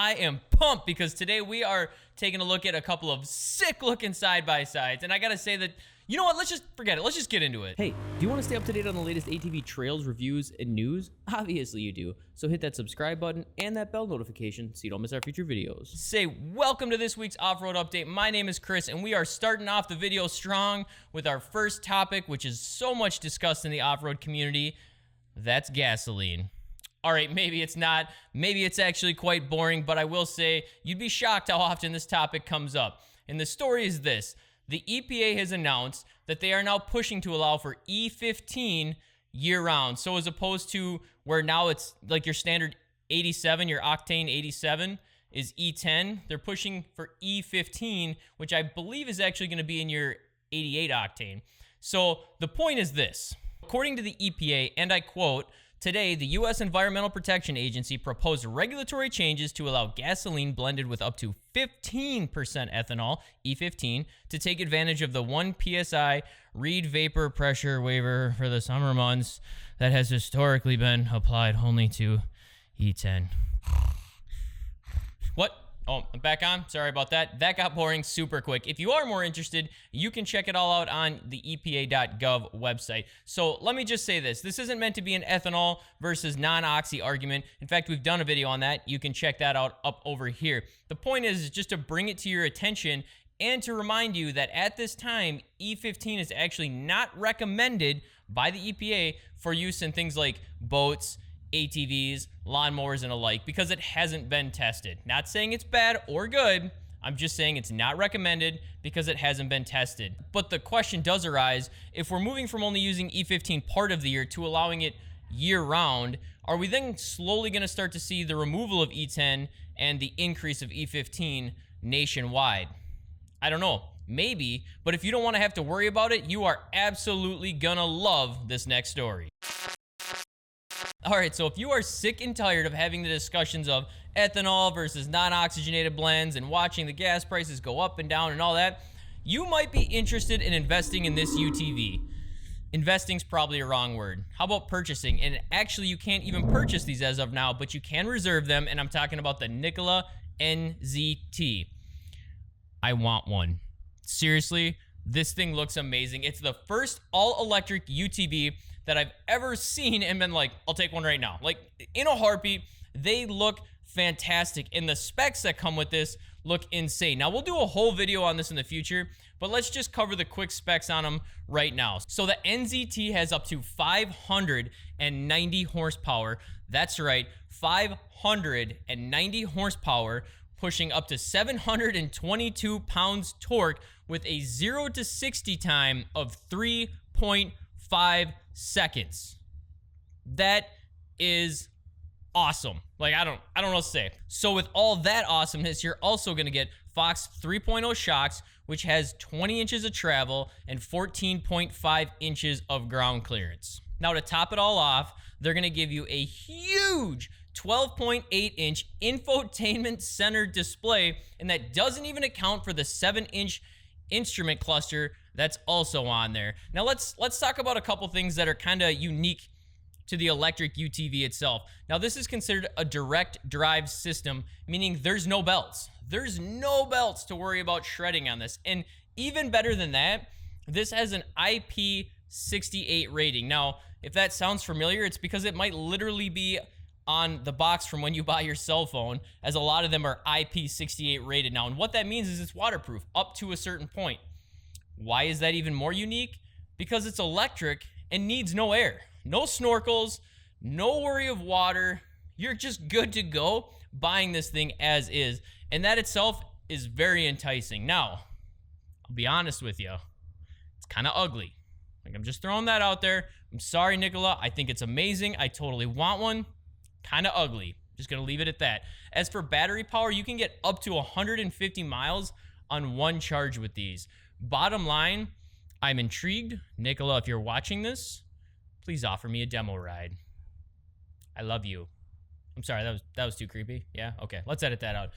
I am pumped because today we are taking a look at a couple of sick-looking side-by-sides, and I gotta say that, you know what, let's just forget it. Let's just get into it. Hey, do you want to stay up to date on the latest ATV trails, reviews, and news? Obviously you do. So hit that subscribe button and that bell notification so you don't miss our future videos. Say welcome to this week's off-road update. My name is Chris, and we are starting off the video strong with our first topic, which is so much discussed in the off-road community. That's gasoline. All right, maybe it's not. Maybe it's actually quite boring, but I will say you'd be shocked how often this topic comes up. And the story is this. The EPA has announced that they are now pushing to allow for E15 year-round. So as opposed to where now it's like your standard 87, your octane 87 is E10, they're pushing for E15, which I believe is actually going to be in your 88 octane. So the point is this. According to the EPA, and I quote, "Today, the U.S. Environmental Protection Agency proposed regulatory changes to allow gasoline blended with up to 15% ethanol, E15, to take advantage of the 1 psi reed vapor pressure waiver for the summer months that has historically been applied only to E10. What? Oh, I'm back on. Sorry about that. That got boring super quick. If you are more interested, you can check it all out on the EPA.gov website. So let me just say this. This isn't meant to be an ethanol versus non-oxy argument. In fact, we've done a video on that. You can check that out up over here. The point is just to bring it to your attention and to remind you that at this time, E15 is actually not recommended by the EPA for use in things like boats, ATVs, lawnmowers, and alike because it hasn't been tested. Not saying it's bad or good. I'm just saying it's not recommended because it hasn't been tested. But the question does arise, if we're moving from only using E15 part of the year to allowing it year-round, are we then slowly going to start to see the removal of E10 and the increase of E15 nationwide? I don't know. Maybe. But if you don't want to have to worry about it, you are absolutely going to love this next story. All right, so if you are sick and tired of having the discussions of ethanol versus non-oxygenated blends and watching the gas prices go up and down and all that, you might be interested in investing in this UTV. Investing's probably a wrong word. How about purchasing? And actually, you can't even purchase these as of now, but you can reserve them, and I'm talking about the Nikola NZT. I want one. Seriously, this thing looks amazing. It's the first all-electric UTV that I've ever seen and been like, I'll take one right now. Like, in a heartbeat, they look fantastic. And the specs that come with this look insane. Now, we'll do a whole video on this in the future, but let's just cover the quick specs on them right now. So the NZT has up to 590 horsepower. That's right, 590 horsepower, pushing up to 722 pounds torque with a 0 to 60 time of 3.5 seconds. That is awesome. Like, I don't know what to say. So with all that awesomeness, you're also going to get Fox 3.0 shocks, which has 20 inches of travel and 14.5 inches of ground clearance. Now, to top it all off, they're going to give you a huge 12.8-inch infotainment center display, and that doesn't even account for the 7-inch instrument cluster that's also on there. Now let's talk about a couple things that are kind of unique to the electric UTV itself. Now, this is considered a direct drive system, meaning there's no belts. There's no belts to worry about shredding on this. And even better than that, this has an IP68 rating. Now, if that sounds familiar, it's because it might literally be on the box from when you buy your cell phone, as a lot of them are IP68 rated now. And what that means is it's waterproof up to a certain point. Why is that even more unique? Because it's electric and needs no air. No snorkels, no worry of water. You're just good to go buying this thing as is. And that itself is very enticing. Now, I'll be honest with you. It's kind of ugly. Like, I'm just throwing that out there. I'm sorry, Nikola. I think it's amazing. I totally want one. Kind of ugly. Just going to leave it at that. As for battery power, you can get up to 150 miles on one charge with these. Bottom line, I'm intrigued. Nikola, if you're watching this, please offer me a demo ride. I love you. I'm sorry, that was too creepy. Yeah? Okay, let's edit that out.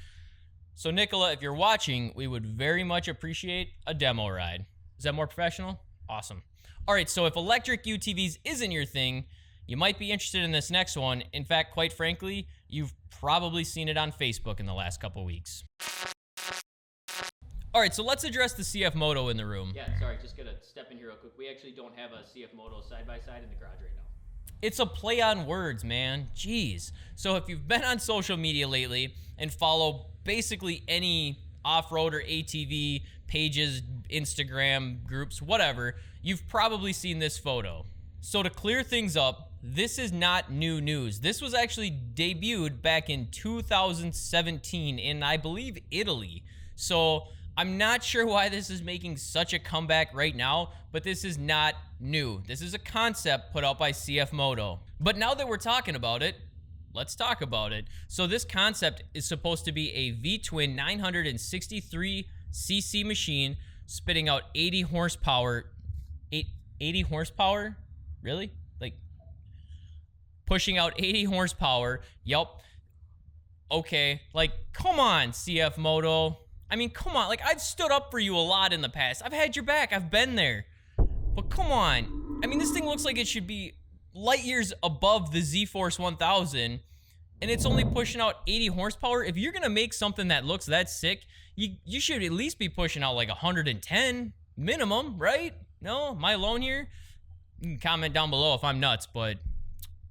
So Nikola, if you're watching, we would very much appreciate a demo ride. Is that more professional? Awesome. All right, so if electric UTVs isn't your thing, you might be interested in this next one. In fact, quite frankly, you've probably seen it on Facebook in the last couple weeks. All right, so let's address the CFMOTO in the room. Yeah, sorry, just gonna step in here real quick. We actually don't have a CFMOTO side-by-side in the garage right now. It's a play on words, man. Jeez. So if you've been on social media lately and follow basically any off-road or ATV pages, Instagram groups, whatever, you've probably seen this photo. So to clear things up, this is not new news. This was actually debuted back in 2017 in, I believe, Italy. So I'm not sure why this is making such a comeback right now, but this is not new. This is a concept put out by CFMOTO. But now that we're talking about it, let's talk about it. So this concept is supposed to be a V-twin 963cc machine spitting out 80 horsepower. 80 horsepower? Really? Like, pushing out 80 horsepower. Yup. Okay. Like, come on, CFMOTO. I mean, come on. Like, I've stood up for you a lot in the past. I've had your back. I've been there. But come on. I mean, this thing looks like it should be light years above the Z-Force 1000, and it's only pushing out 80 horsepower. If you're going to make something that looks that sick, you should at least be pushing out like 110 minimum, right? No? Am I alone here? You can comment down below if I'm nuts, but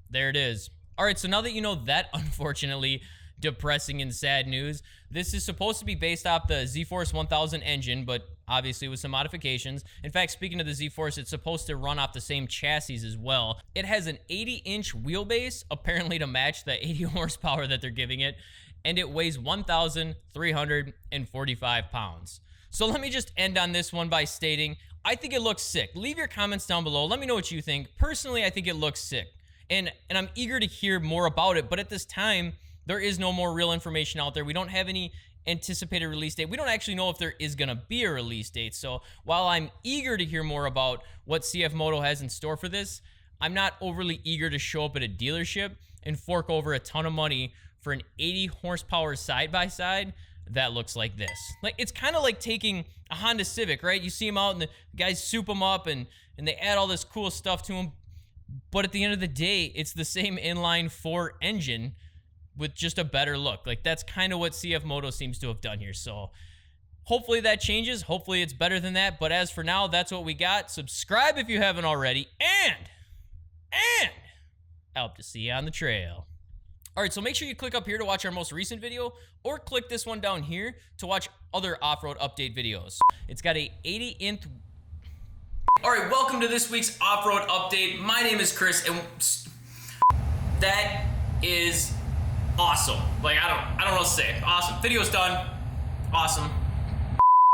there it is. All right, so now that you know that, unfortunately, depressing and sad news, this is supposed to be based off the Z-Force 1000 engine, but obviously with some modifications. In fact, speaking of the Z-Force, it's supposed to run off the same chassis as well. It has an 80-inch wheelbase, apparently to match the 80 horsepower that they're giving it, and it weighs 1,345 pounds. So let me just end on this one by stating, I think it looks sick. Leave your comments down below. Let me know what you think. Personally, I think it looks sick, and I'm eager to hear more about it, but at this time, there is no more real information out there. We don't have any anticipated release date. We don't actually know if there is going to be a release date. So while I'm eager to hear more about what CFMOTO has in store for this, I'm not overly eager to show up at a dealership and fork over a ton of money for an 80 horsepower side-by-side that looks like this. Like, it's kind of like taking a Honda Civic, right? You see them out and the guys soup them up and they add all this cool stuff to them. But at the end of the day, it's the same inline 4 engine with just a better look. Like, that's kind of what CFMOTO seems to have done here. So hopefully that changes. Hopefully it's better than that. But as for now, that's what we got. Subscribe if you haven't already. And I hope to see you on the trail. All right, so make sure you click up here to watch our most recent video, or click this one down here to watch other off-road update videos. It's got a 80-inch... All right, welcome to this week's off-road update. My name is Chris, and that is awesome. Like, I don't know what to say. Awesome. Video's done. Awesome.